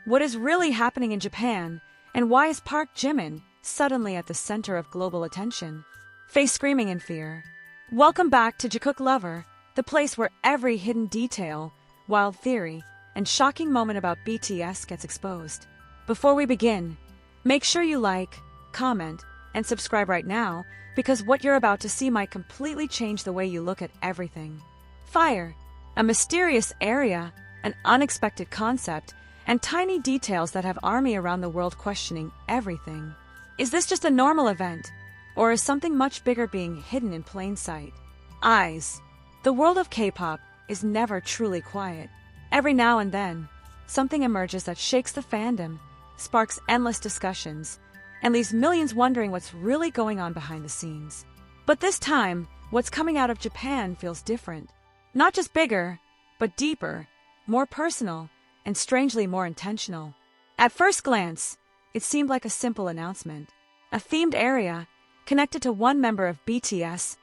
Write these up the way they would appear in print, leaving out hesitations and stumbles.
What is really happening in Japan, and why is Park Jimin suddenly at the center of global attention? Face screaming in fear. Welcome back to Jikook Lover, the place where every hidden detail, wild theory, and shocking moment about BTS gets exposed. Before we begin, make sure you like, comment, and subscribe right now, because what you're about to see might completely change the way you look at everything. Fire, a mysterious area, an unexpected concept, and tiny details that have ARMY around the world questioning everything. Is this just a normal event, or is something much bigger being hidden in plain sight? Eyes. The world of K-pop is never truly quiet. Every now and then, something emerges that shakes the fandom, sparks endless discussions, and leaves millions wondering what's really going on behind the scenes. But this time, what's coming out of Japan feels different. Not just bigger, but deeper, more personal, and strangely more intentional. At first glance, it seemed like a simple announcement. A themed area, connected to one member of BTS,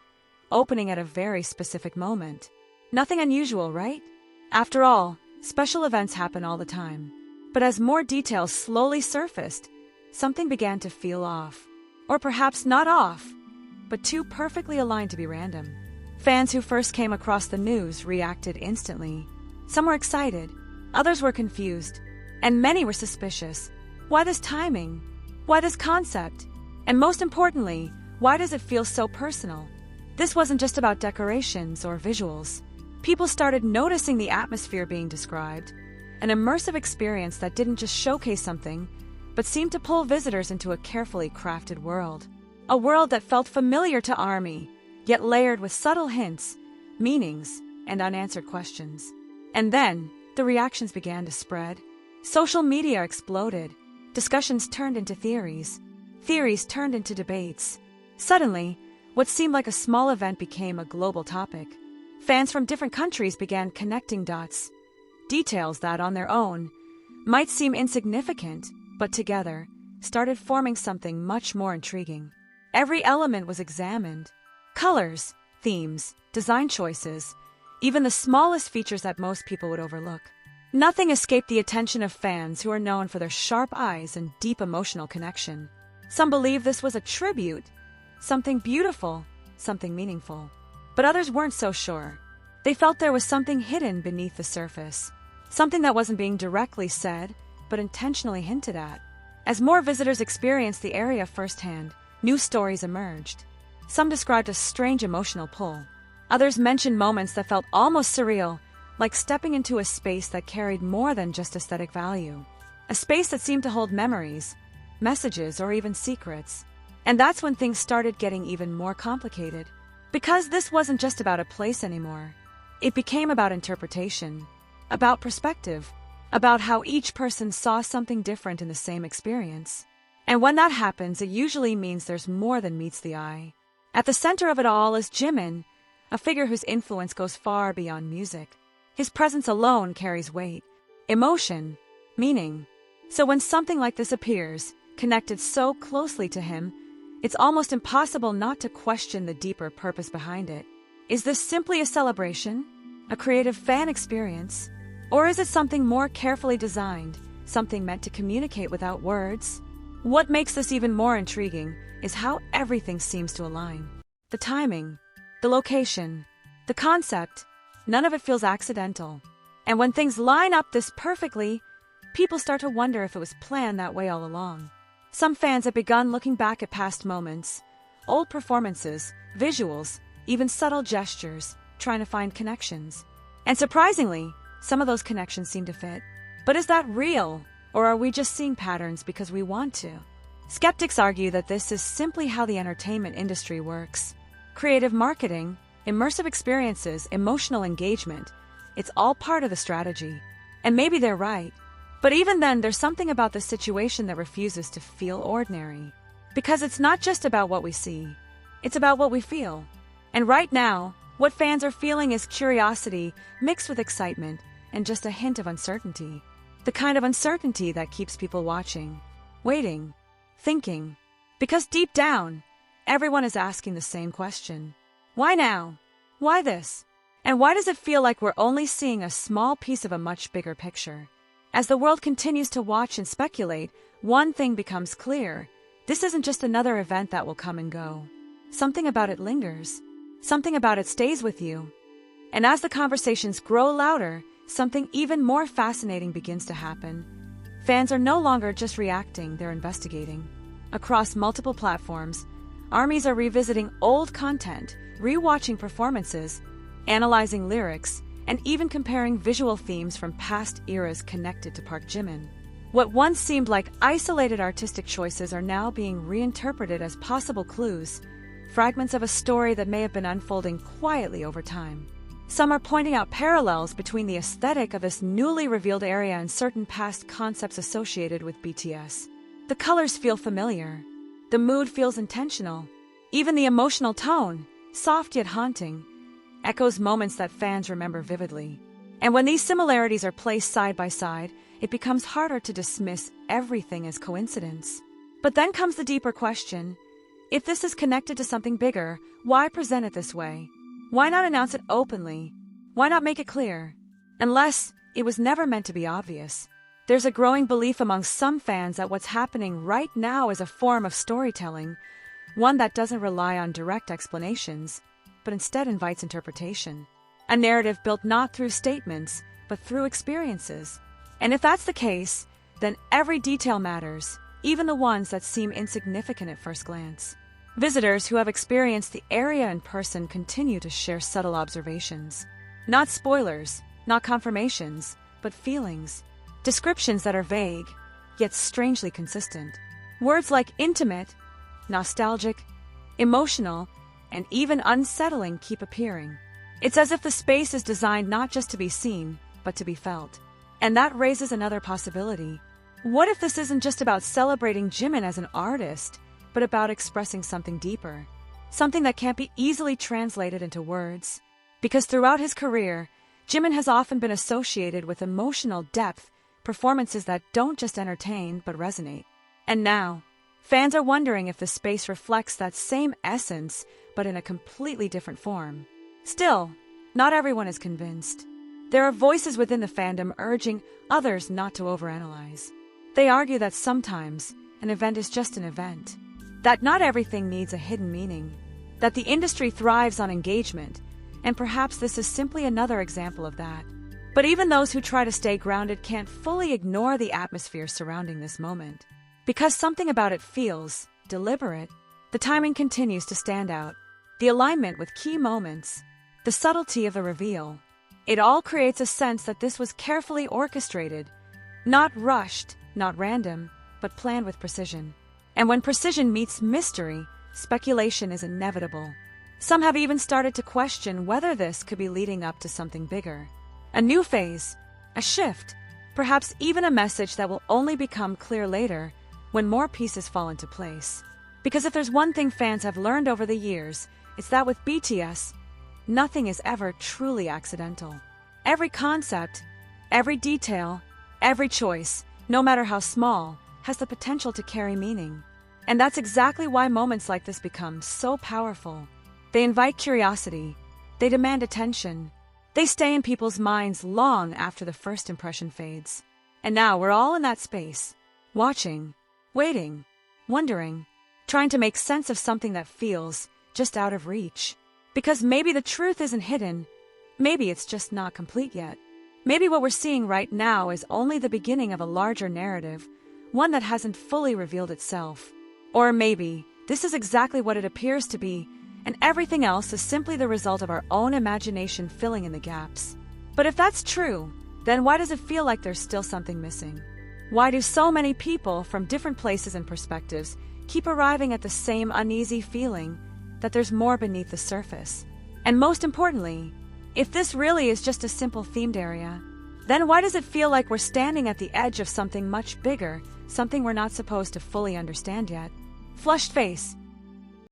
opening at a very specific moment. Nothing unusual, right? After all, special events happen all the time. But as more details slowly surfaced, something began to feel off. Or perhaps not off, but too perfectly aligned to be random. Fans who first came across the news reacted instantly. Some were excited, others were confused, and many were suspicious. Why this timing? Why this concept? And most importantly, why does it feel so personal? This wasn't just about decorations or visuals. People started noticing the atmosphere being described, an immersive experience that didn't just showcase something, but seemed to pull visitors into a carefully crafted world. A world that felt familiar to ARMY, yet layered with subtle hints, meanings, and unanswered questions. And then, the reactions began to spread. Social media exploded. Discussions turned into theories. Theories turned into debates. Suddenly, what seemed like a small event became a global topic. Fans from different countries began connecting dots. Details that, on their own, might seem insignificant, but together, started forming something much more intriguing. Every element was examined. Colors, themes, design choices, even the smallest features that most people would overlook. Nothing escaped the attention of fans who are known for their sharp eyes and deep emotional connection. Some believe this was a tribute, something beautiful, something meaningful. But others weren't so sure. They felt there was something hidden beneath the surface, something that wasn't being directly said, but intentionally hinted at. As more visitors experienced the area firsthand, new stories emerged. Some described a strange emotional pull. Others mentioned moments that felt almost surreal, like stepping into a space that carried more than just aesthetic value. A space that seemed to hold memories, messages, or even secrets. And that's when things started getting even more complicated. Because this wasn't just about a place anymore. It became about interpretation, about perspective, about how each person saw something different in the same experience. And when that happens, it usually means there's more than meets the eye. At the center of it all is Jimin, a figure whose influence goes far beyond music. His presence alone carries weight, emotion, meaning. So when something like this appears, connected so closely to him, it's almost impossible not to question the deeper purpose behind it. Is this simply a celebration? A creative fan experience? Or is it something more carefully designed, something meant to communicate without words? What makes this even more intriguing is how everything seems to align. The timing, the location, the concept, none of it feels accidental. And when things line up this perfectly, people start to wonder if it was planned that way all along. Some fans have begun looking back at past moments, old performances, visuals, even subtle gestures, trying to find connections. And surprisingly, some of those connections seem to fit. But is that real, or are we just seeing patterns because we want to? Skeptics argue that this is simply how the entertainment industry works. Creative marketing, immersive experiences, emotional engagement, it's all part of the strategy. And maybe they're right. But even then, there's something about the situation that refuses to feel ordinary. Because it's not just about what we see, it's about what we feel. And right now, what fans are feeling is curiosity mixed with excitement and just a hint of uncertainty. The kind of uncertainty that keeps people watching, waiting, thinking. Because deep down, everyone is asking the same question. Why now? Why this? And why does it feel like we're only seeing a small piece of a much bigger picture? As the world continues to watch and speculate, one thing becomes clear. This isn't just another event that will come and go. Something about it lingers. Something about it stays with you. And as the conversations grow louder, something even more fascinating begins to happen. Fans are no longer just reacting, they're investigating. Across multiple platforms, armies are revisiting old content, rewatching performances, analyzing lyrics, and even comparing visual themes from past eras connected to Park Jimin. What once seemed like isolated artistic choices are now being reinterpreted as possible clues, fragments of a story that may have been unfolding quietly over time. Some are pointing out parallels between the aesthetic of this newly revealed area and certain past concepts associated with BTS. The colors feel familiar. The mood feels intentional. Even the emotional tone, soft yet haunting, echoes moments that fans remember vividly. And when these similarities are placed side by side, it becomes harder to dismiss everything as coincidence. But then comes the deeper question. If this is connected to something bigger, why present it this way? Why not announce it openly? Why not make it clear? Unless it was never meant to be obvious. There's a growing belief among some fans that what's happening right now is a form of storytelling, one that doesn't rely on direct explanations, but instead invites interpretation. A narrative built not through statements, but through experiences. And if that's the case, then every detail matters, even the ones that seem insignificant at first glance. Visitors who have experienced the area in person continue to share subtle observations. Not spoilers, not confirmations, but feelings. Descriptions that are vague, yet strangely consistent. Words like intimate, nostalgic, emotional, and even unsettling keep appearing. It's as if the space is designed not just to be seen, but to be felt. And that raises another possibility. What if this isn't just about celebrating Jimin as an artist, but about expressing something deeper? Something that can't be easily translated into words. Because throughout his career, Jimin has often been associated with emotional depth, performances that don't just entertain, but resonate. And now, fans are wondering if the space reflects that same essence, but in a completely different form. Still, not everyone is convinced. There are voices within the fandom urging others not to overanalyze. They argue that sometimes an event is just an event, that not everything needs a hidden meaning, that the industry thrives on engagement, and perhaps this is simply another example of that. But even those who try to stay grounded can't fully ignore the atmosphere surrounding this moment. Because something about it feels deliberate, the timing continues to stand out, the alignment with key moments, the subtlety of the reveal. It all creates a sense that this was carefully orchestrated, not rushed, not random, but planned with precision. And when precision meets mystery, speculation is inevitable. Some have even started to question whether this could be leading up to something bigger. A new phase, a shift, perhaps even a message that will only become clear later when more pieces fall into place. Because if there's one thing fans have learned over the years, it's that with BTS, nothing is ever truly accidental. Every concept, every detail, every choice, no matter how small, has the potential to carry meaning. And that's exactly why moments like this become so powerful. They invite curiosity. They demand attention. They stay in people's minds long after the first impression fades. And now we're all in that space, watching, waiting, wondering, trying to make sense of something that feels just out of reach. Because maybe the truth isn't hidden, maybe it's just not complete yet. Maybe what we're seeing right now is only the beginning of a larger narrative, one that hasn't fully revealed itself. Or maybe this is exactly what it appears to be, and everything else is simply the result of our own imagination filling in the gaps. But if that's true, then why does it feel like there's still something missing? Why do so many people from different places and perspectives keep arriving at the same uneasy feeling that there's more beneath the surface? And most importantly, if this really is just a simple themed area, then why does it feel like we're standing at the edge of something much bigger, something we're not supposed to fully understand yet? Flushed face,